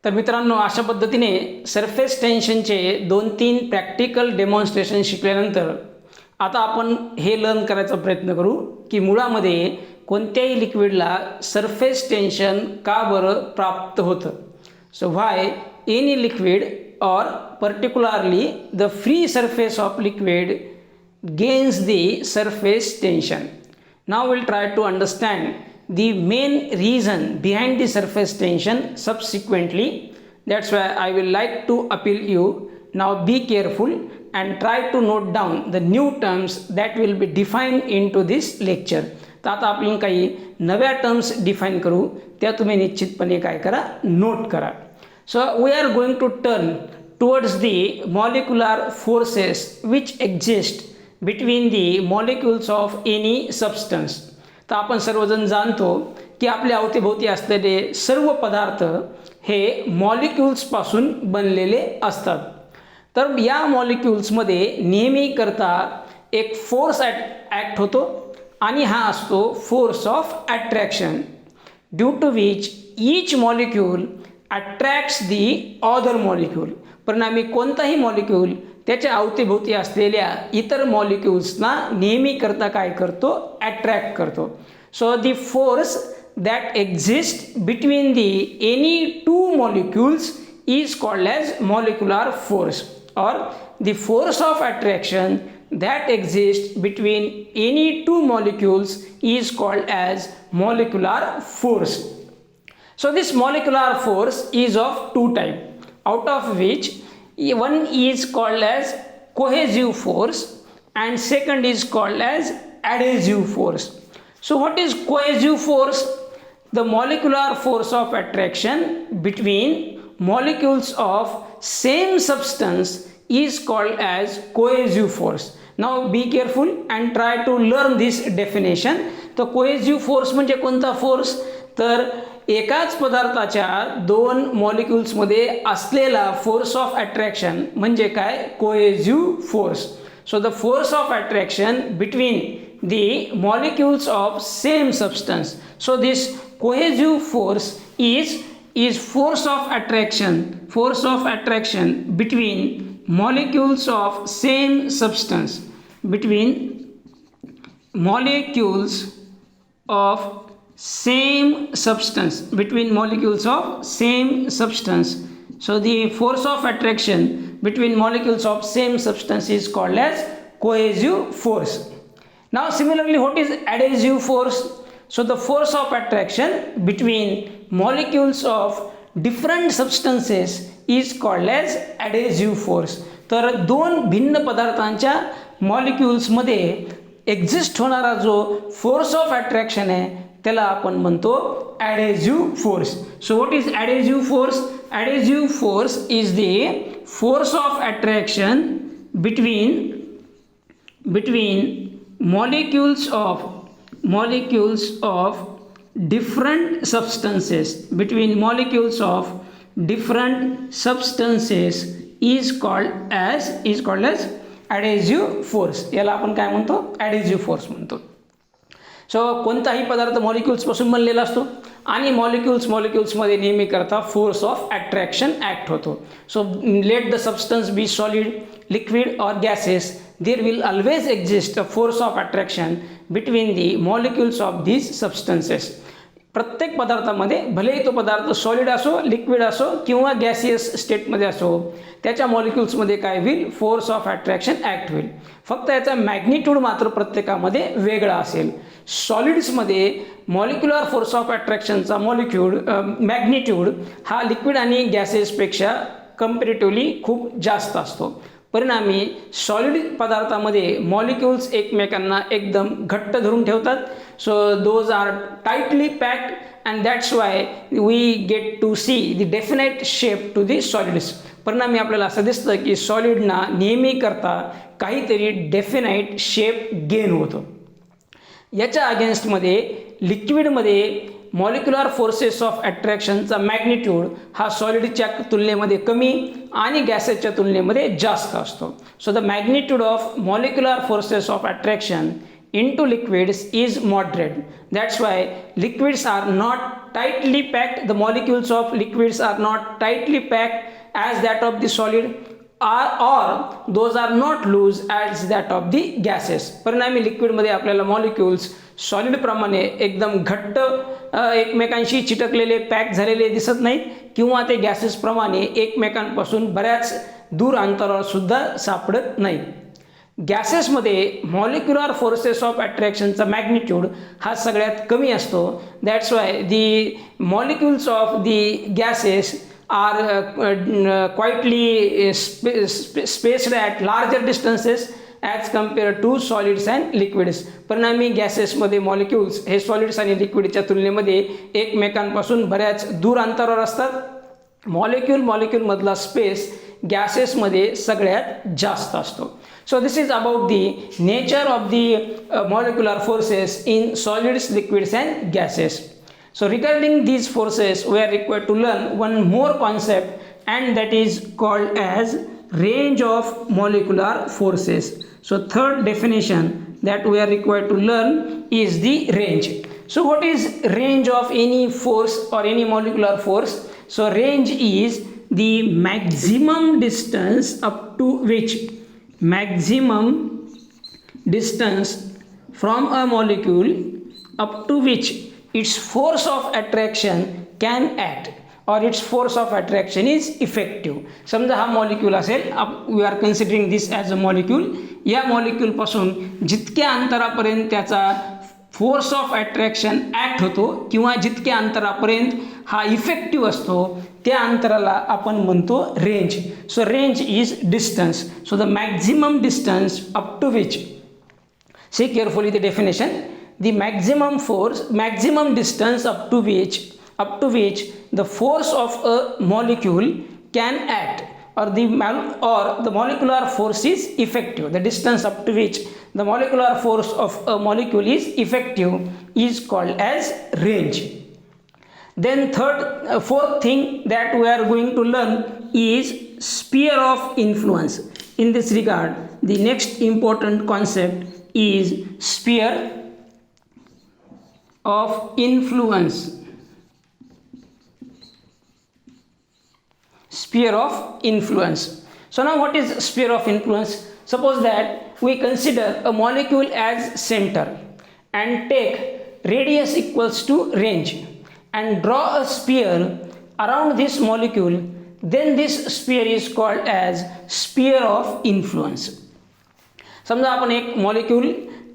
तर मित्रांनो, अशा पद्धतीने सरफेस टेन्शनचे 2-3 प्रॅक्टिकल डेमॉन्स्ट्रेशन शिकल्यानंतर आता आपण हे लर्न करायचा प्रयत्न करू की मुळामध्ये कोणत्याही लिक्विडला सरफेस टेन्शन का बरं प्राप्त होतं. सो व्हाय एनी लिक्विड और particularly the free surface of liquid gains the surface tension. Now we'll try to understand the main reason behind the surface tension subsequently. That's why I will like to appeal you. Now be careful and try to note down the new terms that will be defined into this lecture. तर आता आपण काही नव्या terms define करू, त्या तुम्ही निश्चितपणे काय करा, नोट करा. So we are going to turn towards the molecular forces which exist between the molecules of any substance. तर आपण सर्वजण जाणतो की आपल्या अवतीभोवती असलेले सर्व पदार्थ हे मॉलिक्युल्सपासून बनलेले असतात. तर या मॉलिक्युल्समध्ये नेहमी करता एक फोर्स ॲक्ट होतो आणि हा असतो force of attraction, due to which each molecule attracts the other molecule. परिणामी कोणताही मॉलिक्यूल त्याच्या अवतीभोवती असलेल्या इतर मॉलिक्युल्सना नेहमी करता काय करतो, अट्रॅक्ट करतो. So the force that exist between the any two molecules is called as molecular force, और the force of attraction that exists between any two molecules is called as molecular force. So this molecular force is of two types, out of which one is called as cohesive force and second is called as adhesive force. So what is cohesive force? The molecular force of attraction between molecules of same substance is called as cohesive force. Now be careful and try to learn this definition. तो cohesive force म्हणजे कोणता force, तर एकाच पदार्थाच्या दोन मॉलिक्युल्समध्ये असलेला force of attraction म्हणजे काय, cohesive force. So the force of attraction between the molecules of same substance. So this cohesive force is force of attraction between molecules of same substance, between molecules of same substance. So the force of attraction between molecules of same substance is called as cohesive force. Now similarly, what is adhesive force? So the force of attraction between molecules of different substances is called as adhesive force. तर दोन भिन्न पदार्थांच्या मॉलिक्युल्समध्ये exist होणारा जो force of attraction आहे त्याला आपण म्हणतो adhesive force. So what is adhesive force? Adhesive force is the force of attraction between molecules of different substances, is called as adhesive force. याला आपण काय म्हणतो, adhesive force म्हणतो. सो कोणताही पदार्थ मॉलिक्युल्सपासून बनलेला असतो आणि मॉलिक्युल्समध्ये नेहमी करता फोर्स ऑफ अट्रॅक्शन ॲक्ट होतो. So let the substance be solid, liquid और gases, there will always exist a force of attraction between the molecules of these substances. प्रत्येक पदार्थामध्ये भलेही तो पदार्थ सॉलिड असो, लिक्विड असो किंवा गॅसियस स्टेटमध्ये असो, त्याच्या मॉलिक्युल्समध्ये काय होईल, फोर्स ऑफ अट्रॅक्शन ॲक्ट होईल. फक्त याचा मॅग्निट्यूड मात्र प्रत्येकामध्ये वेगळा असेल. सॉलिड्समध्ये मॉलिक्युलर फोर्स ऑफ अट्रॅक्शनचा मॅग्निट्यूड हा लिक्विड आणि गॅसेसपेक्षा कम्पॅरेटिव्हली खूप जास्त असतो. परिणामी सॉलिड पदार्थामध्ये मॉलिक्युल्स एकमेकांना एकदम घट्ट धरून ठेवतात. So those are tightly packed and that's why we get to see the definite shape to the solids. परिणामी आपल्याला असं दिसतं की सॉलिडना नेहमी करता काहीतरी डेफिनाईट शेप गेन होतो. याच्या अगेन्स्टमध्ये लिक्विडमध्ये मॉलिक्युलर फोर्सेस ऑफ अट्रॅक्शनचा मॅग्निट्यूड हा सॉलिडच्या तुलनेमध्ये कमी आणि गॅसेसच्या तुलनेमध्ये जास्त असतो. So the magnitude of molecular forces of attraction into liquids is moderate. That's why liquids are not tightly packed, the molecules of liquids are not tightly packed as that of the solid, or those are not loose as that of the gases. परिणामी लिक्विडमध्ये आपल्याला molecules solid प्रमाणे एकदम घट्ट एकमेकांशी चिटकलेले pack झालेले दिसत नाहीत, किंवा ते गॅसेस प्रमाणे एकमेकांपासून बऱ्याच दूर अंतरावर सुद्धा सापडत नाहीत. गॅसेसमध्ये मॉलिक्युलर फोर्सेस ऑफ अट्रॅक्शनचा मॅग्निट्यूड हा सगळ्यात कमी असतो. That's why the molecules of the gases are quietly spaced at larger distances as compared to solids and liquids. परिणामी गॅसेसमध्ये मॉलिक्युल्स हे सॉलिड्स आणि लिक्विडच्या तुलनेमध्ये एकमेकांपासून बऱ्याच दूर अंतरावर असतात. मॉलिक्युलमधला स्पेस गॅसेसमध्ये सगळ्यात जास्त असतो. So this is about the nature of the molecular forces in solids, liquids and gases. So regarding these forces, we are required to learn one more concept, and that is called as range of molecular forces. So third definition that we are required to learn is the range. So what is range of any force or any molecular force? So range is the maximum distance up to which from a molecule up to which its force of attraction can act, or its force of attraction is effective. समजा हा molecule असेल, we are considering this as a molecule. या मॉलिक्यूलपासून जितक्या अंतरापर्यंत त्याचा force of attraction act होतो, किंवा जितक्या अंतरापर्यंत हा इफेक्टिव्ह असतो, त्या अंतराला आपण म्हणतो range. So range is distance. So the maximum distance up to which, see carefully the definition, the maximum distance up to which the force of a molecule can act, or the molecular force is effective. The distance up to which the molecular force of a molecule is effective is called as range. Then fourth thing that we are going to learn is sphere of influence. In this regard, the next important concept is sphere of influence. Sphere of influence. So now what is sphere of influence? Suppose that we consider a molecule as center and take radius equals to range and draw a sphere around this molecule, then this sphere is called as sphere of influence. समजा आपण एक molecule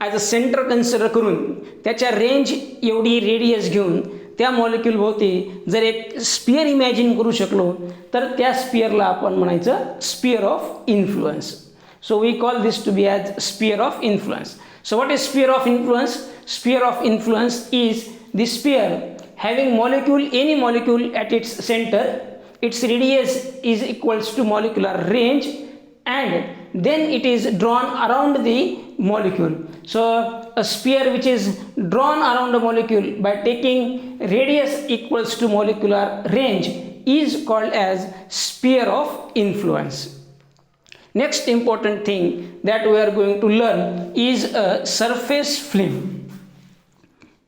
as a centre consider करून त्याच्या range एवढी radius घेऊन त्या मॉलिक्यूलभोवती जर एक स्पियर इमॅजिन करू शकलो, तर त्या स्पियरला आपण म्हणायचं sphere of influence. So we call this to be as sphere of influence. So what is sphere of influence? Sphere of influence is the sphere having any molecule at its center, its radius is equals to molecular range, and then it is drawn around the molecule. So a sphere which is drawn around a molecule by taking radius equals to molecular range is called as sphere of influence. Next important thing that we are going to learn is a surface film.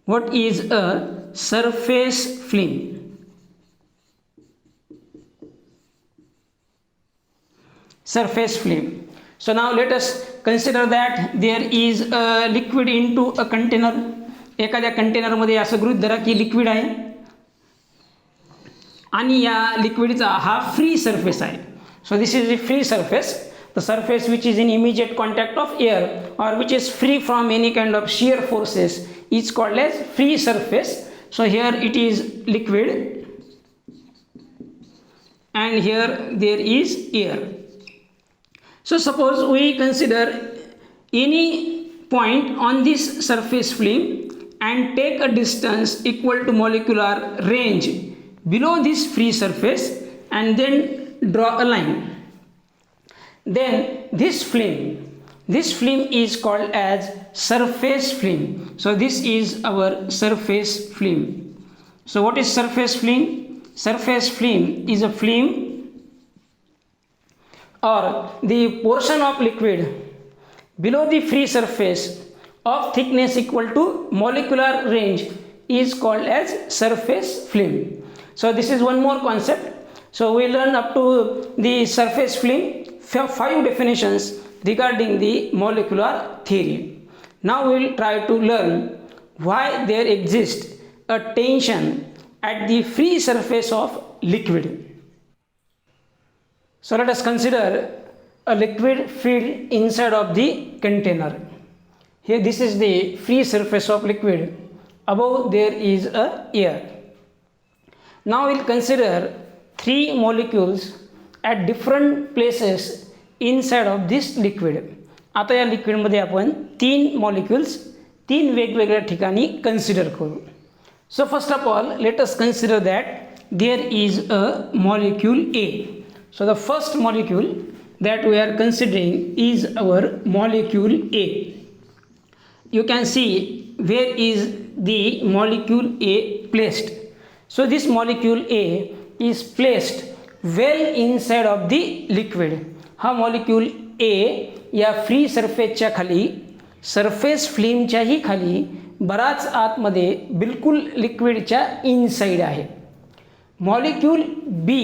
What is a surface film? Surface film. So now let us consider that there is a liquid into a container. एखाद्या कंटेनरमध्ये असं गृहीत धरा की liquid आहे आणि या लिक्विडचा हा फ्री सरफेस आहे. So this is a free surface. The surface which is in immediate contact of air or which is free from any kind of shear forces is called as free surface. So here it is liquid and here there is air. So suppose we consider any point on this surface film and take a distance equal to molecular range below this free surface and then draw a line. Then this film is called as surface film. So this is our surface film. So what is surface film? Surface film is a film or the portion of liquid below the free surface of thickness equal to molecular range is called as surface film. So this is one more concept. So we learn up to the surface film 5 definitions regarding the molecular theory. Now we will try to learn why there exists a tension at the free surface of liquid. So let us consider a liquid filled inside of the container. Here this is the free surface of liquid. Above there is a air. Now we will consider 3 molecules at different places inside of this liquid. आता या लिक्विडमध्ये आपण 3 molecules 3 वेगवेगळ्या ठिकाणी consider करू. So first of all, let us consider that there is a molecule A. So the first molecule that we are considering is our molecule A. You can see where is the molecule A placed. So this molecule A is placed well inside of the liquid. हा molecule A या free सरफेसच्या खाली, surface फिल्मच्याही खाली, बराच आतमध्ये बिलकुल लिक्विडच्या inside आहे. Molecule B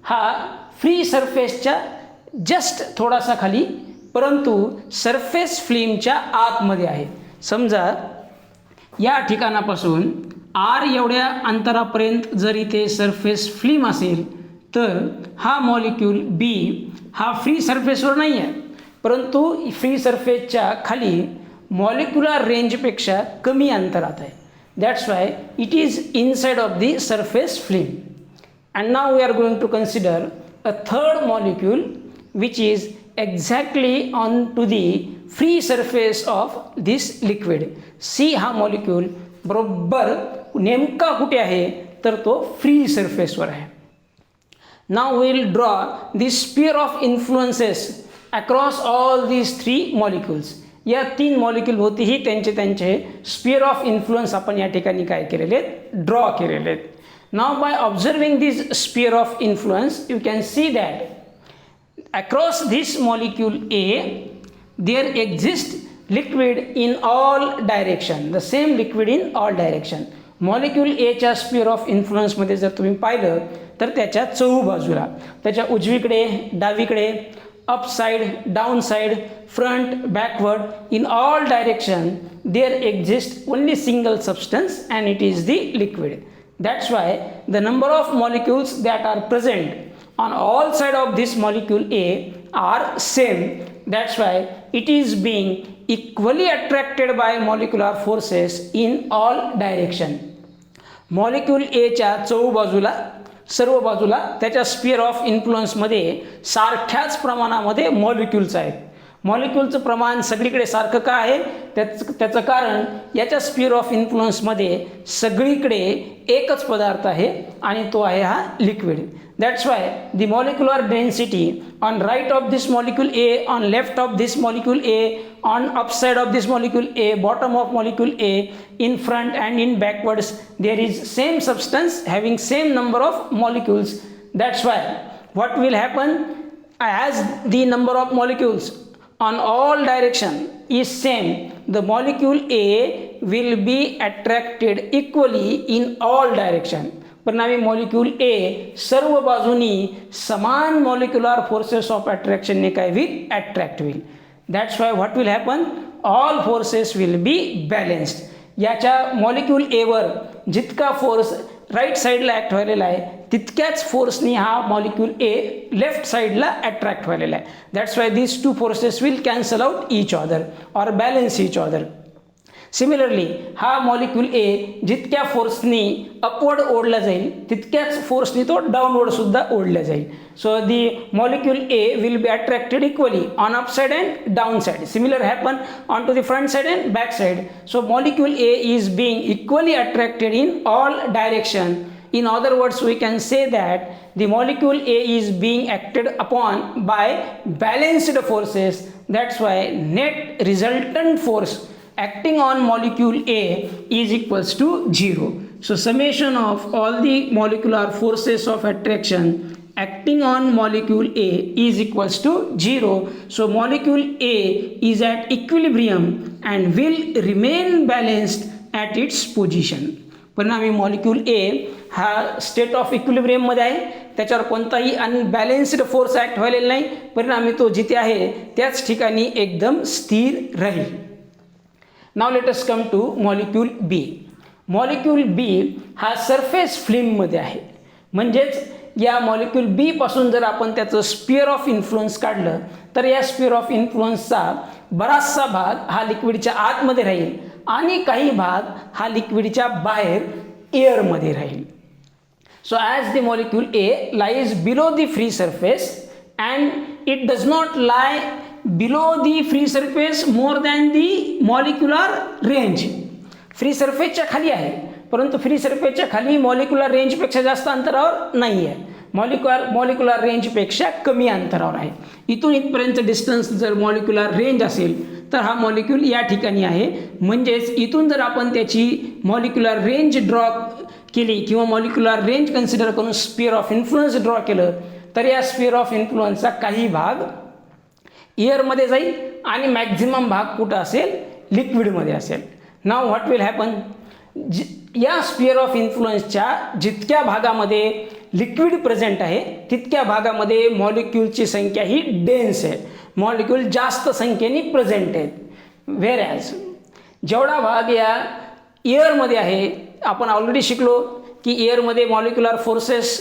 हा फ्री सरफेसच्या जस्ट थोडासा खाली, परंतु सरफेस फिल्मच्या आतमध्ये आहे. समजा या ठिकाणापासून R एवढ्या अंतरापर्यंत जर इथे सरफेस फिल्म असेल तर हा मॉलिक्यूल B हा फ्री सरफेसवर नाही आहे, परंतु फ्री सरफेसच्या खाली मॉलिक्युलर रेंजपेक्षा कमी अंतरात आहे. That's why it is inside of the surface film. And now we are going to consider a third molecule which is exactly on to the free surface of this liquid. See हा molecule बरोबर नेमका कुठे आहे तर तो free सरफेसवर आहे. Now we will draw the sphere of influences across all these 3 molecules. या 3 मॉलिक्यूल होतीही त्यांचे स्पियर ऑफ इन्फ्लुएन्स आपण या ठिकाणी काय केलेले आहेत, ड्रॉ केलेले आहेत. Now by observing this sphere of influence you can see that across this molecule A there exists liquid in all direction, the same liquid in all direction. Molecule Aच्या sphere of इन्फ्लुएन्समध्ये जर तुम्ही पाहिलं तर त्याच्या चहूबाजूला, त्याच्या उजवीकडे, डावीकडे, up side, down side, front, backward, in all direction there exists only single substance and it is the liquid. That's why the number of molecules that are present on all side of this molecule A are same. That's why it is being equally attracted by molecular forces in all direction. Molecule Aच्या चहूबाजूला, सर्व बाजूला त्याच्या sphere of इन्फ्लुएन्समध्ये सारख्याच प्रमाणामध्ये molecules आहेत. मॉलिक्यूलचं प्रमाण सगळीकडे सारखं का आहे, त्याचं कारण याच्या स्पियर ऑफ इन्फ्लुएन्समध्ये सगळीकडे एकच पदार्थ आहे आणि तो आहे हा liquid. That's why the molecular density on right of this molecule A, on left of this molecule A, on upside of this molecule A, bottom of molecule A, in front and in backwards, there is same substance having same number of molecules. That's why what will happen, as the number of molecules on all direction is same, the molecule A will be attracted equally in all direction. परिणामी molecule A सर्व बाजूनी समान molecular forces of अट्रॅक्शनने काय होईल, attract होईल. That's why what will happen, all forces will be balanced. याच्या molecule Aवर जितका force right साईडला ॲक्ट व्हायलेला आहे तितक्याच फोर्सनी हा मॉलिक्यूल A लेफ्ट साईडला अट्रॅक्ट व्हायलेला आहे. That's Y these 2 forces will cancel out each other or balance each other. Similarly हा molecule A जितक्या फोर्सनी अपवर्ड ओढला जाईल तितक्याच फोर्सनी तो डाऊनवर्ड सुद्धा ओढला जाईल. So the molecule A will be attracted equally on up side and down side. Similar happen on to the front side and back side. So molecule A is being equally attracted in all direction. In other words, we can say that the molecule A is being acted upon by balanced forces. That's why net resultant force acting on molecule A is equals to 0. So summation of all the molecular forces of attraction acting on molecule A is equals to 0. So molecule A is at equilibrium and will remain balanced at its position. परिणामी molecule ए हा state of इक्विलिब्रियममध्ये आहे, त्याच्यावर कोणताही अनबॅलेन्स्ड force act व्हायलेला नाही, परिणामी तो जिथे आहे त्याच ठिकाणी एकदम स्थिर राहील. Now let us come to molecule B. Molecule बी हा सरफेस फिल्ममध्ये आहे, म्हणजेच या मॉलिक्यूल बी पासून जर आपण त्याचं स्पिअर ऑफ इन्फ्लुअन्स काढलं तर या स्पिअर ऑफ इन्फ्लुअन्सचा बराचसा भाग हा लिक्विडच्या आतमध्ये राहील आणि काही भाग हा लिक्विडच्या बाहेर एअरमध्ये राहील. So as the molecule A lies below the free surface and it does not lie below the free surface more than the molecular range. Free सरफेसच्या खाली आहे, परंतु फ्री सरफेसच्या खाली मॉलिक्युलर रेंजपेक्षा जास्त अंतरावर नाही आहे, मॉलिक्युलर रेंजपेक्षा कमी अंतरावर आहे. इथून इथपर्यंत डिस्टन्स जर मॉलिक्युलर रेंज असेल तर हा मॉलिक्यूल या ठिकाणी आहे, म्हणजेच इथून जर आपण त्याची मॉलिक्युलर रेंज ड्रॉ केली किंवा मॉलिक्युलर रेंज कन्सिडर करून स्पिअर ऑफ इन्फ्लुअन्स ड्रॉ केलं तर या स्पिअर ऑफ इन्फ्लुअन्सचा काही भाग एअरमध्ये जाईल आणि मॅक्झिमम भाग कुठं असेल, लिक्विडमध्ये असेल. नाव व्हॉट विल हॅपन, या स्पिअर ऑफ इन्फ्लुअन्सच्या जितक्या भागामध्ये लिक्विड प्रेझेंट आहे तितक्या भागामध्ये मॉलिक्यूलची संख्या ही डेन्स आहे, मॉलिक्यूल जास्त संख्येने प्रेझेंट आहेत. व्हेर ॲज जेवढा भाग या एअरमध्ये आहे, आपण ऑलरेडी शिकलो की एअरमध्ये molecular forces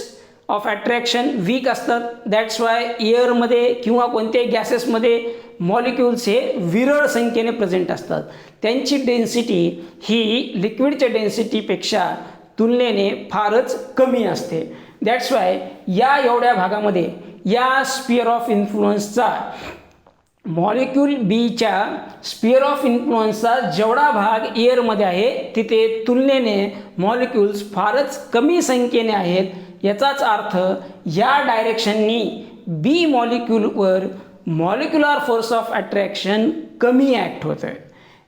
of attraction weak असतात, दॅट्स वाय एअरमध्ये किंवा कोणत्याही गॅसेसमध्ये मॉलिक्यूल्स हे विरळ संख्येने प्रेझेंट असतात. त्यांची डेन्सिटी ही लिक्विडच्या डेन्सिटीपेक्षा तुलनेने फारच कमी असते. दॅट्स वाय या एवढ्या भागामध्ये या स्पिअर ऑफ इन्फ्लुअन्सचा मॉलिक्यूल बीच्या स्पिअर ऑफ इन्फ्लुअन्सचा जेवढा भाग एअरमध्ये आहे तिथे तुलनेने मॉलिक्यूल्स फारच कमी संख्येने आहेत. याचाच अर्थ या डायरेक्शननी बी मॉलिक्यूलवर मॉलिक्युलर फोर्स ऑफ अट्रॅक्शन कमी ॲक्ट होतं आहे.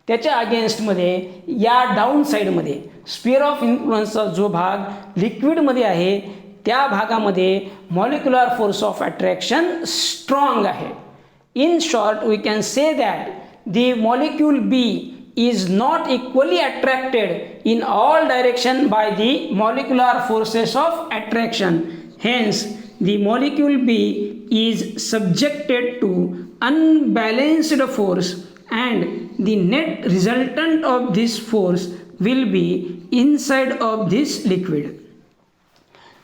त्याच्या अगेन्स्टमध्ये या डाऊन साईडमध्ये स्पिअर ऑफ इन्फ्लुअन्सचा जो भाग लिक्विडमध्ये आहे त्या भागामध्ये molecular force of attraction strong आहे. In short, we can say that the molecule B is not equally attracted in all direction by the molecular forces of attraction. Hence, the molecule B is subjected to unbalanced force and the net resultant of this force will be inside of this liquid.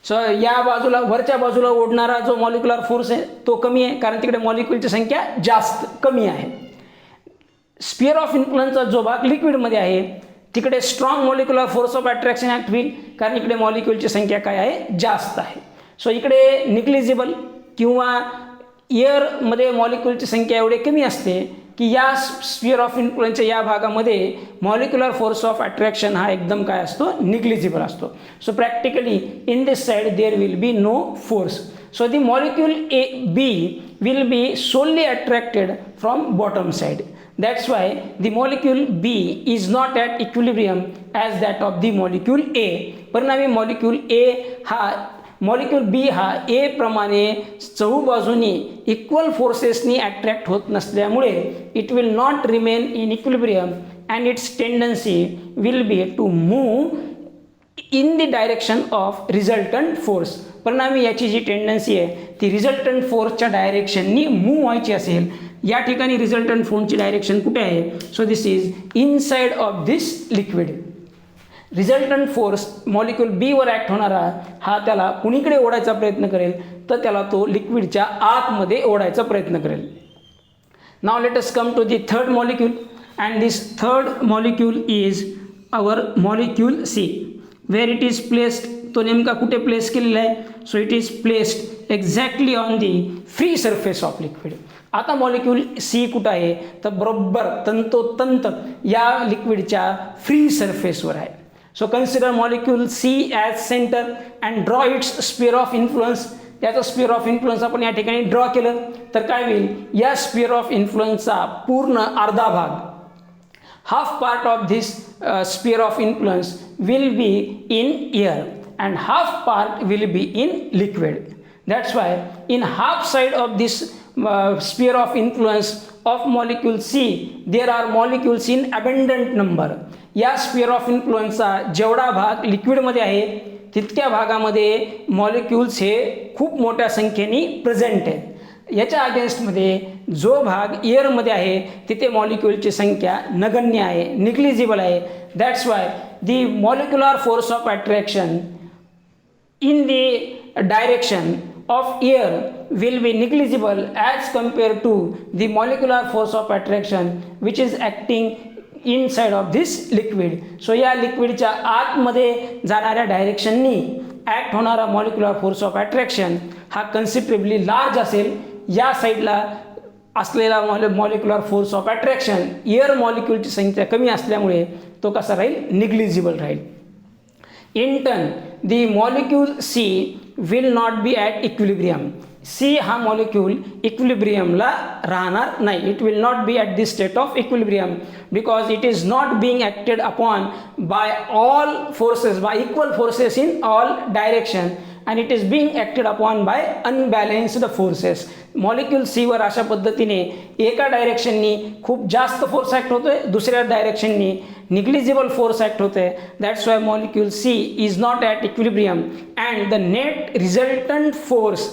So या बाजूला वरच्या बाजूला ओढणारा जो molecular force आहे तो कमी आहे, कारण तिकडे मॉलिक्यूलची संख्या जास्त कमी आहे. स्पिअर ऑफ इन्फ्लुअन्सचा जो भाग लिक्विडमध्ये आहे तिकडे strong molecular force of attraction act होईल, कारण इकडे मॉलिक्यूलची संख्या काय आहे, जास्त आहे. सो इकडे निग्लिजिबल किंवा एअरमध्ये मॉलिक्यूलची संख्या एवढी कमी असते की या स्पिअर ऑफ इन्फ्लुअन्सच्या या भागामध्ये मॉलिक्युलर फोर्स ऑफ अट्रॅक्शन हा एकदम काय असतो, निग्लिजिबल असतो. So practically in this side there will be no force. So the molecule a b will be solely attracted from bottom side. That's why the molecule B is not at equilibrium as that of the molecule A. परिणामी molecule molecule बी हा a प्रमाणे चहूबाजूनी equal फोर्सेसनी attract होत नसल्यामुळे it will not remain in equilibrium and its tendency will be to move in the direction of resultant force. परिणामी याची जी tendency आहे ती रिझल्टंट फोर्सच्या डायरेक्शननी मूव व्हायची असेल. या ठिकाणी रिझल्टंट फोर्सची डायरेक्शन कुठे आहे, so this is inside of this liquid. Resultant force molecule beaver act होणारा हा त्याला कुणीकडे ओढायचा प्रयत्न करेल तर त्याला तो लिक्विडच्या आतमध्ये ओढायचा प्रयत्न करेल. Now let us come to the third molecule and this third molecule is our molecule c. Where it is placed, तो नेमका कुठे प्लेस केलेला आहे, so it is placed exactly on the free surface of liquid. आता molecule c कुठं आहे तर बरोबर तंतोतंत या लिक्विडच्या फ्री सरफेसवर आहे. So consider molecule c as center and draw its sphere of influence. त्याचं स्पिअर ऑफ इन्फ्लुअन्स आपण या ठिकाणी ड्रॉ केलं तर काय होईल, या स्पिअर ऑफ इन्फ्लुअन्सचा पूर्ण अर्धा भाग, half part of this sphere of influence will be in air and half part will be in liquid. That's why in half side of this sphere of influence of molecule C there are molecules in abundant number. या sphere of इन्फ्लुएन्सचा जेवढा भाग लिक्विडमध्ये आहे तितक्या भागामध्ये molecules हे खूप मोठ्या संख्येने प्रेझेंट आहेत. याच्या अगेन्स्टमध्ये जो भाग एअरमध्ये आहे तिथे मॉलिक्युलची संख्या नगण्य आहे, निग्लिजिबल आहे. That's Y the molecular force of attraction in the direction of air will be negligible as compared to the molecular force of attraction which is acting inside of this liquid. So या लिक्विडच्या आतमध्ये जाणाऱ्या डायरेक्शननी act होणारा molecular force of attraction हा considerably large असेल. या साईडला असलेला molecular force of attraction air मॉलिक्युलची संख्या कमी असल्यामुळे तो कसा राहील, निग्लिजिबल राहील. In turn, the molecule C will not be at equilibrium. C हा molecule equilibriumला राहणार नाही. It will not be at this state of equilibrium because it is not being acted upon by all forces, by equal forces in all direction, and it is being acted upon by unbalanced forces. Molecule C वर अशा पद्धतीने एका डायरेक्शननी खूप जास्त force act होतोय, दुसऱ्या डायरेक्शननी negligible force act होतोय. That's why molecule C is not at equilibrium and the net resultant force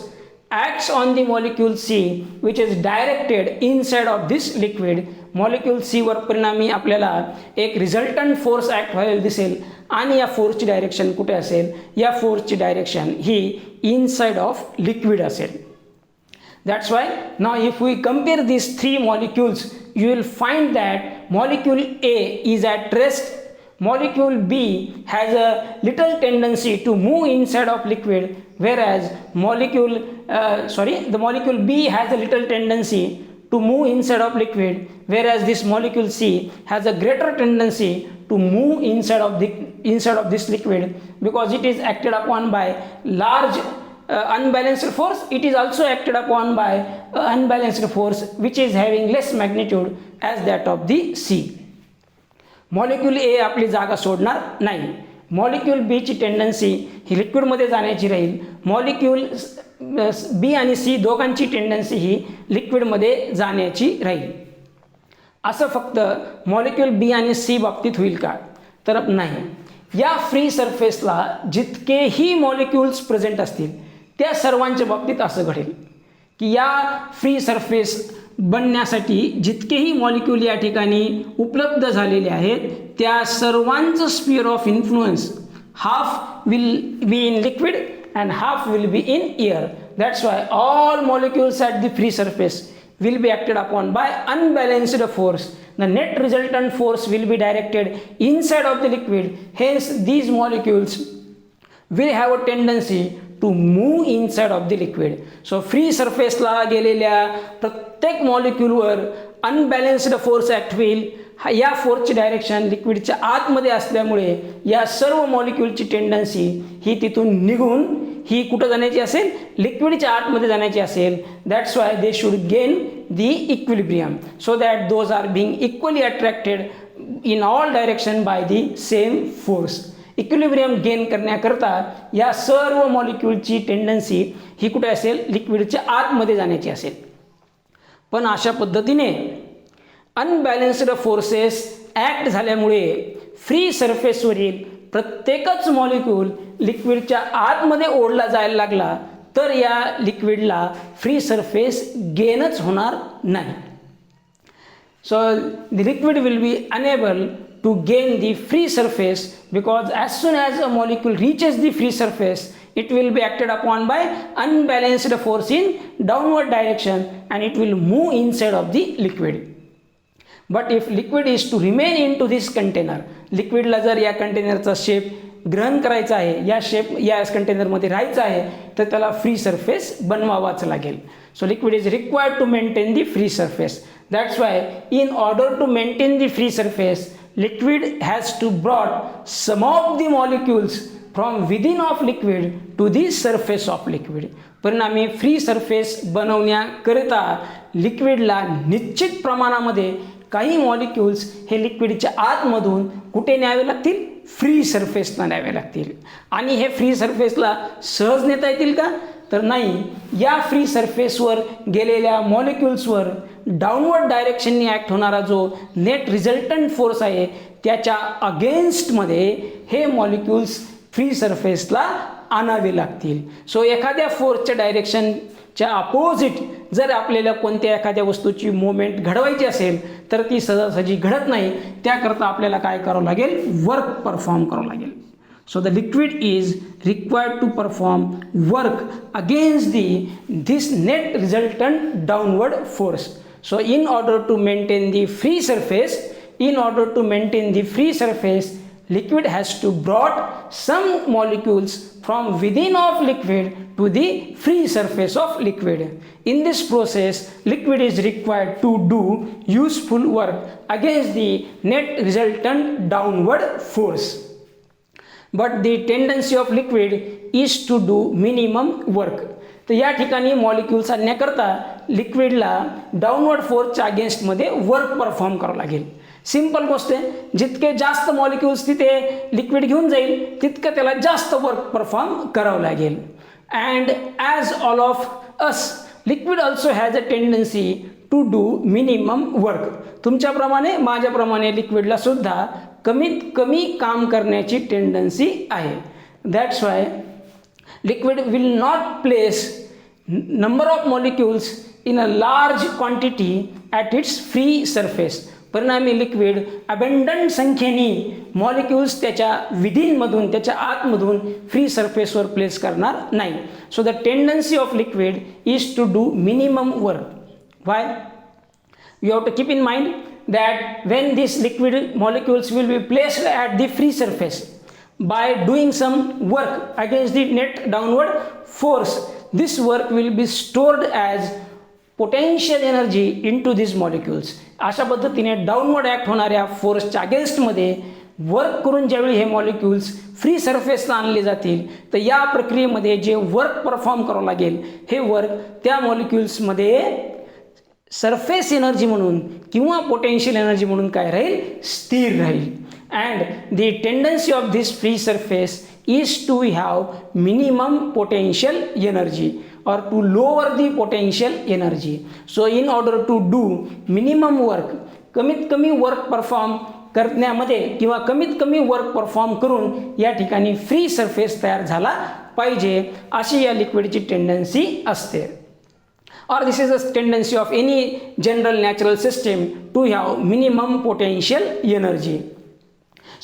acts on the molecule C which is directed inside of this liquid. Molecule C वर परिणामी आपल्याला एक resultant force act व्हायला दिसेल आणि या फोर्सची डायरेक्शन कुठे असेल, या फोर्सची direction he inside of liquid असेल. That's why now if we compare these three molecules you will find that molecule A is at rest, molecule B has a little tendency to move inside of liquid, whereas the molecule B has a little tendency to move inside of liquid, whereas this molecule C has a greater tendency to move inside of this liquid because it is acted upon by large unbalanced force. It is also acted upon by unbalanced force which is having less magnitude as that of the C. Molecule A आपली जागा सोडणार नाही. Molecule B ची tendency ही लिक्विडमध्ये जाण्याची राहील. Molecule B आणि C दोघांची tendency ही लिक्विडमध्ये जाण्याची राहील. असं फक्त मॉलिक्यूल B आणि C बाबतीत होईल का, तर नाही. या फ्री सरफेसला जितकेही मॉलिक्यूल्स प्रेझेंट असतील त्या सर्वांच्या बाबतीत असं घडेल की या फ्री सरफेस बनण्यासाठी जितकेही मॉलिक्यूल या ठिकाणी उपलब्ध झालेले आहेत त्या सर्वांचं sphere of influence half will be in liquid and half will be in air. That's why all molecules at the free surface will be acted upon by unbalanced force. The net resultant force will be directed inside of the liquid. Hence these molecules will have a tendency to move inside of the liquid. So free surface ला गेलेल्या प्रत्येक मॉलिक्यूलवर unbalanced force act होईल. या फोर्सची direction लिक्विडच्या आतमध्ये असल्यामुळे या सर्व मॉलिक्यूलची टेंडन्सी ही तिथून निघून ही कुठं जाण्याची असेल, लिक्विडच्या आतमध्ये जाण्याची असेल. That's why they should gain the equilibrium so that those are being equally attracted in all direction by the same force. Equilibrium gain करण्याकरता या सर्व मॉलिक्यूलची टेंडन्सी ही कुठे असेल, लिक्विडच्या आतमध्ये जाण्याची असेल. पण अशा पद्धतीने अनबॅलन्स्ड फोर्सेस ॲक्ट झाल्यामुळे फ्री सरफेसवरील प्रत्येकच मॉलिक्यूल लिक्विडच्या आतमध्ये ओढला जायला लागला तर या लिक्विडला फ्री सरफेस गेनच होणार नाही. So the liquid will be unable to gain the free surface because as soon as a molecule reaches the free surface it will be acted upon by unbalanced force in downward direction and it will move inside of the liquid. But if liquid is to remain into this container, लिक्विडला जर या कंटेनरचा shape ग्रहण करायचा आहे, या कंटेनरमध्ये राहायचं आहे तर त्याला फ्री सरफेस बनवावाच लागेल. So liquid is required to maintain the free surface. That's why in order to maintain the free surface liquid has to brought some of the molecules from within of liquid to the surface of liquid. परिणामी free surface बनवण्याकरिता लिक्विडला निश्चित प्रमाणामध्ये काही molecules हे लिक्विडच्या आतमधून कुठे न्यावे लागतील, फ्री सरफेसला न्यावे लागतील. आणि हे फ्री सरफेसला सहज नेता येतील का, तर नाही, या फ्री सरफेसवर गेलेल्या मॉलिक्युल्सवर डाऊनवर्ड डायरेक्शननी ॲक्ट होणारा जो नेट रिझल्टंट फोर्स आहे त्याच्या अगेन्स्टमध्ये हे मॉलिक्युल्स फ्री सरफेसला आणावे लागतील. सो एखाद्या फोर्सच्या डायरेक्शनच्या अपोजिट जर आपल्याला कोणत्या एखाद्या वस्तूची मुवमेंट घडवायची असेल तर ती सहजासहजी घडत नाही. त्याकरता आपल्याला काय करावं लागेल, वर्क परफॉर्म करावं लागेल. So the liquid is required to perform work against this net resultant downward force. So in order to maintain the free surface, liquid has to brought some molecules from within of liquid to the free surface of liquid. In this process, liquid is required to do useful work against the net resultant downward force. But the tendency of liquid is to do minimum work. तर या ठिकाणी molecules आणण्याकरता लिक्विडला downward फोर्सच्या अगेन्स्टमध्ये work perform करावं लागेल. Simple गोष्ट आहे, जितके जास्त मॉलिक्युल्स तिथे लिक्विड घेऊन जाईल तितकं त्याला जास्त वर्क परफॉर्म करावं लागेल. And as all of us liquid also has a tendency to do minimum work. तुमच्याप्रमाणे माझ्याप्रमाणे लिक्विडला सुद्धा कमीत कमी काम करण्याची टेंडन्सी आहे. That's why liquid will not place number of molecules in a large quantity at its free surface. परिणामी लिक्विड अबंडंट संख्येने मॉलिक्युल्स त्याच्या विधींमधून त्याच्या आतमधून फ्री सरफेसवर प्लेस करणार नाही. So the tendency of liquid is to do minimum work. Why? You have to keep in mind that when these liquid molecules will be placed at the free surface by doing some work against the net downward force, this work will be stored as potential energy into these molecules. अशा पद्धतीने downward act होणाऱ्या फोर्सच्या अगेन्स्टमध्ये work करून ज्यावेळी हे molecules free सरफेसला आणले जातील तर या प्रक्रियेमध्ये जे वर्क परफॉर्म करावं लागेल हे वर्क त्या मॉलिक्युल्समध्ये सरफेस एनर्जी म्हणून किंवा पोटेन्शियल एनर्जी म्हणून काय राहील, स्थिर राहील. And the tendency of this free surface is to have minimum potential energy और to lower the potential energy. So in order to do minimum work, कमीत कमी वर्क परफॉर्म करण्यामध्ये किंवा कमीत कमी वर्क परफॉर्म करून या ठिकाणी फ्री सरफेस तयार झाला पाहिजे अशी या लिक्विडची टेंडन्सी असते. Or this is a tendency of any general natural system to have minimum potential energy.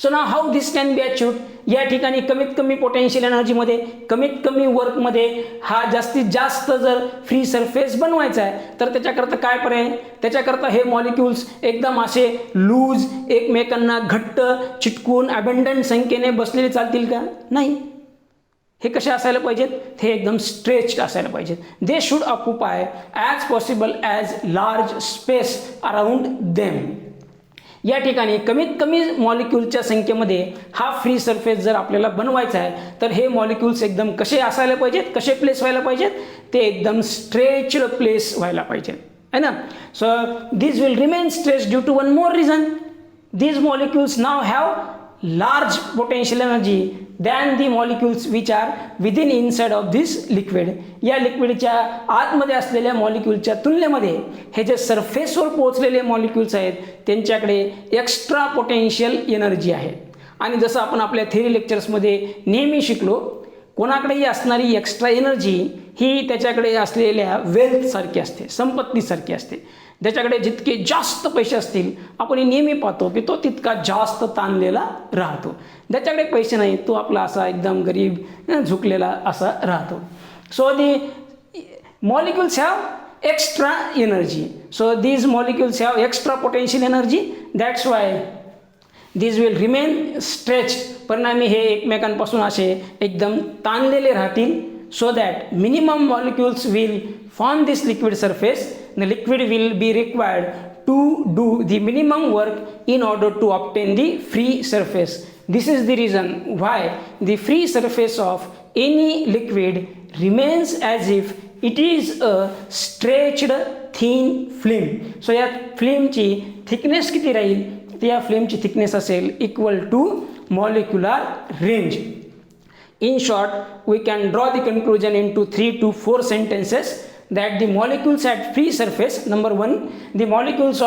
So now how this can be achieved? या ठिकाणी कमीत कमी पोटेन्शियल एनर्जीमध्ये कमीत कमी वर्कमध्ये हा जास्तीत जास्त जर फ्री सरफेस बनवायचा आहे तर त्याच्याकरता काय पर्याय? त्याच्याकरता हे मॉलिक्युल्स एकदम असे लूज एकमेकांना घट्ट चिटकून अबंडंट संख्येने बसलेले चालतील का? नाही. हे कसे असायला पाहिजेत? हे एकदम स्ट्रेच्ड असायला पाहिजेत. They should occupy as possible as large space around them. या ठिकाणी कमीत कमी मॉलिक्युलच्या संख्येमध्ये हा फ्री सरफेस जर आपल्याला बनवायचा आहे तर हे मॉलिक्युल्स एकदम कसे असायला पाहिजेत, कसे प्लेस व्हायला पाहिजेत? ते एकदम स्ट्रेच्ड प्लेस व्हायला पाहिजेत, है ना. So this will remain stretched due to one more reason. These molecules now have large potential energy than the molecules which are within inside of this liquid. या लिक्विडच्या आतमध्ये असलेल्या मॉलिक्यूलच्या तुलनेमध्ये हे जे सरफेसवर पोहोचलेले मॉलिक्यूल्स आहेत त्यांच्याकडे एक्स्ट्रा पोटेन्शियल एनर्जी आहे. आणि जसं आपण आपल्या थेरी लेक्चर्समध्ये नेहमी शिकलो, कोणाकडेही असणारी एक्स्ट्रा एनर्जी ही त्याच्याकडे असलेल्या वेल्थसारखी असते, संपत्तीसारखी असते. ज्याच्याकडे जितके जास्त पैसे असतील आपण नेहमी पाहतो की तो तितका जास्त ताणलेला राहतो. ज्याच्याकडे पैसे नाही तो आपला असा एकदम गरीब झुकलेला असा राहतो. So the molecules have extra energy. So these molecules have extra potential energy. That's why these will remain stretch. परिणामी हे एकमेकांपासून असे एकदम ताणलेले राहतील. So that minimum molecules will form this liquid surface. The liquid will be required to do the minimum work in order to obtain the free surface. This is the reason why the free surface of any liquid remains as if it is a stretched thin film. So या फिल्मची thickness किती राहील? तर या फिल्मची thickness असेल equal to molecular range. In short, we can draw the conclusion into 3 to 4 sentences that the molecules at free surface, number 1, the molecules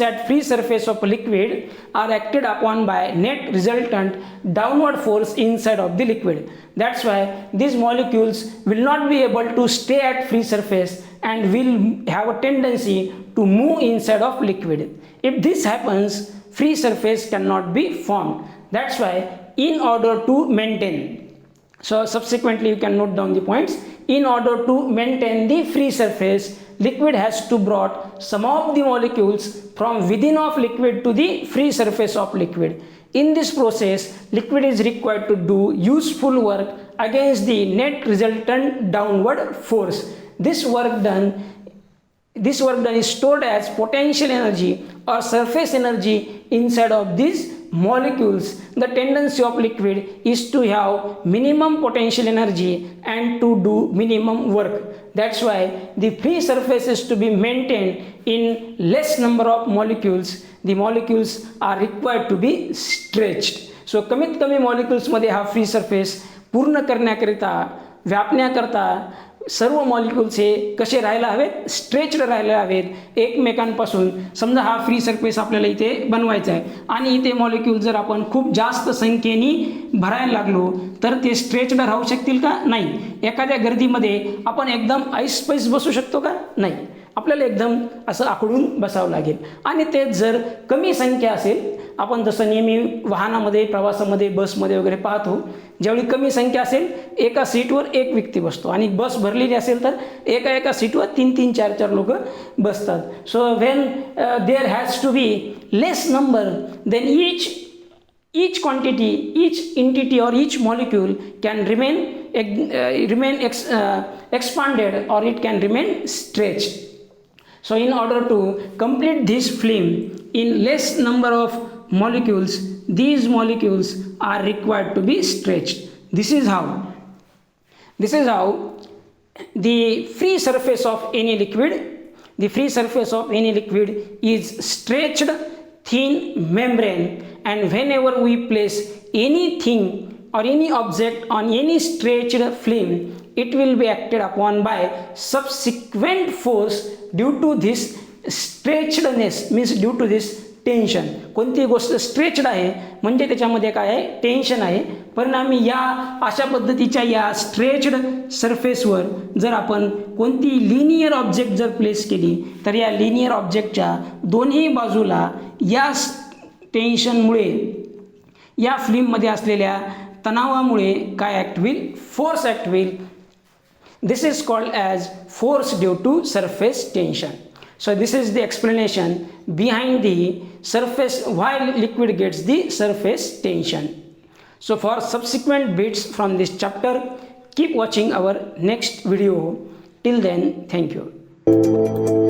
at free surface of liquid are acted upon by net resultant downward force inside of the liquid. That's why these molecules will not be able to stay at free surface and will have a tendency to move inside of liquid. If this happens, free surface cannot be formed. That's why in order to maintain, so subsequently you can note down the points. In order to maintain the free surface, liquid has to brought some of the molecules from within of liquid to the free surface of liquid. In this process, liquid is required to do useful work against the net resultant downward force. This work done is stored as potential energy or surface energy inside of these molecules. The tendency of liquid is to have minimum potential energy and to do minimum work. That's why the free surface is to be maintained in less number of molecules. The molecules are required to be stretched. So कमीत कमी molecules मध्ये हा free surface पूर्ण करण्याकरिता, व्यापण्याकरता सर्व molecules हे कसे राहायला हवेत, स्ट्रेच्ड राहायला हवेत एकमेकांपासून. समजा हा फ्री सरफेस आपल्याला इथे बनवायचा आहे आणि इथे मॉलिक्यूल जर आपण खूप जास्त संख्येने भरायला लागलो तर ते स्ट्रेच्ड राहू शकतील का? नाही. एखाद्या गर्दीमध्ये आपण एकदम ऐसपैस बसू शकतो का? नाही. आपल्याला एकदम असं आखडून बसावं लागेल. आणि ते जर कमी संख्या असेल, आपण जसं नेहमी वाहनामध्ये, प्रवासामध्ये, बसमध्ये वगैरे पाहतो, ज्यावेळी कमी संख्या असेल एका सीटवर एक व्यक्ती बसतो आणि बस भरलेली असेल तर एका सीटवर 3-3, 4-4 लोक बसतात. So when there has to be less number then each quantity, each entity or each molecule can remain expanded or it can remain stretched. So in order to complete this film in less number of molecules, these molecules are required to be stretched. This is how the free surface of any liquid is stretched thin membrane, and whenever we place anything or any object on any stretched film, it will be acted upon by subsequent force due to this stretchedness, means due to this tension. कोणती गोष्ट stretched आहे म्हणजे त्याच्यामध्ये काय आहे, tension आहे. परिणामी या अशा पद्धतीच्या या स्ट्रेच्ड सरफेसवर जर आपण कोणती लिनियर ऑब्जेक्ट जर प्लेस केली तर या लिनियर ऑब्जेक्टच्या दोन्ही बाजूला या टेन्शनमुळे, या फिल्ममध्ये असलेल्या तणावामुळे काय ॲक्ट होईल, फोर्स ॲक्ट होईल. This is called as force due to surface tension. So this is the explanation behind the surface, why liquid gets the surface tension. So for subsequent bits from this chapter, keep watching our next video. Till then, thank you.